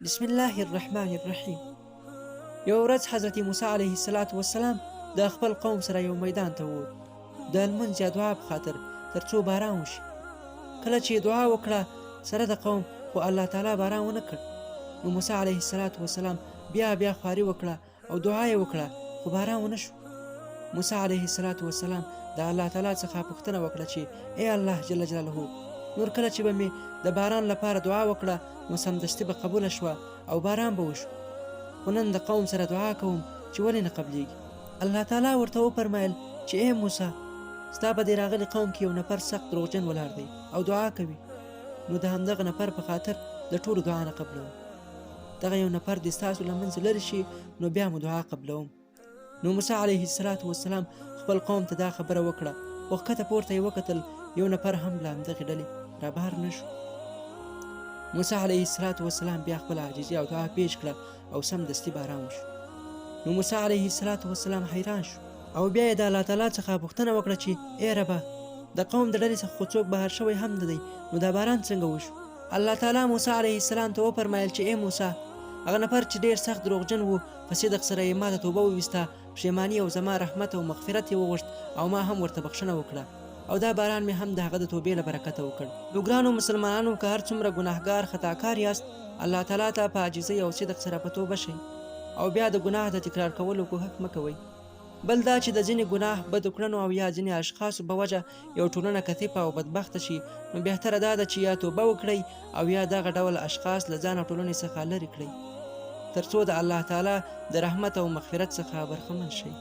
بسم الله الرحمن الرحیم. یو ورځ حضرت موسی علیه السلام د خپل قوم سره یو میدان ته ووت د لمونځ یا دعا په خاطر ترڅو باران وشي. کله چې دعا وکړه سره د قوم، خو الله تعالی باران ونه کړ. نو موسی علیه السلام بیا خواري وکړه او دعا یې وکړه، خو باران ونه شو. موسی علیه السلام د الله تعالی څخه پوښتنه وکړه چې ای الله جل جلاله، نور کله چې به مې د باران لپاره دعا وکړه نو سمدستي به قبوله شوه او باران به وشو، خو نن د قوم سره دعا کوم چې ولې نه قبلیږي. الله تعالی ورته وفرمیل چې ای موسی، ستا په دې راغلي قوم کې یو نفر سخت دروغجن ولاړ دی او دعا کوي، نو د همدغه نفر په خاطر د ټولو دعا نه قبلوم. دغه یو نفر دې ستاسو له منځه لرې شي نو بیا مو دعا قبلوم. نو موسی علیه السلام خپل قوم ته دا خبره وکړه، خو ښکته پورته یې وکتل، یو نفر هم له همدغې ډلې رابهر نه شو. موسی علیه السلام بیا خپل عاجزي او دعا پیش کړه او سمدستي باران وشو. نو موسی علیه السلام حیران شو او بیا یې د الله تعالی څخه پوښتنه وکړه چې ای ربه، د قوم د ډلې څخه خو څوک بهر شوی هم نه دی، نو دا باران څنګه وشو؟ الله تعالی موسی علیه السلام ته وفرمیل چې ای موسی، هغه نفر چې ډېر سخت دروغجن و، په صدق سره یې ما ته توبه وویسته، پښیماني او زما رحمت او مغفرت یې وغوښت او ما هم ورته بخښنه وکړه، او دا باران مې هم د هغه د توبې له برکته وکړ. نو ګرانو مسلمانانو، که هر څومره ګناهګار خطاکار یاست، الله تعالی ته په عاجزۍ او صدق سره په توبه شئ او بیا د ګناه د تکرار کولو کوښښ مه کوئ. بل دا چې د ځینې ګناه بدو کړنو او یا ځینې اشخاصو په وجه یو ټولنه کثیفه او بدبخته شي، نو بهتره دا ده چې یا توبه وکړئ او یا دغه ډول اشخاص له ځان او ټولنې څخه لرې کړئ، تر څو د الله تعالی د رحمت او مغفرت څخه برخمن شئ.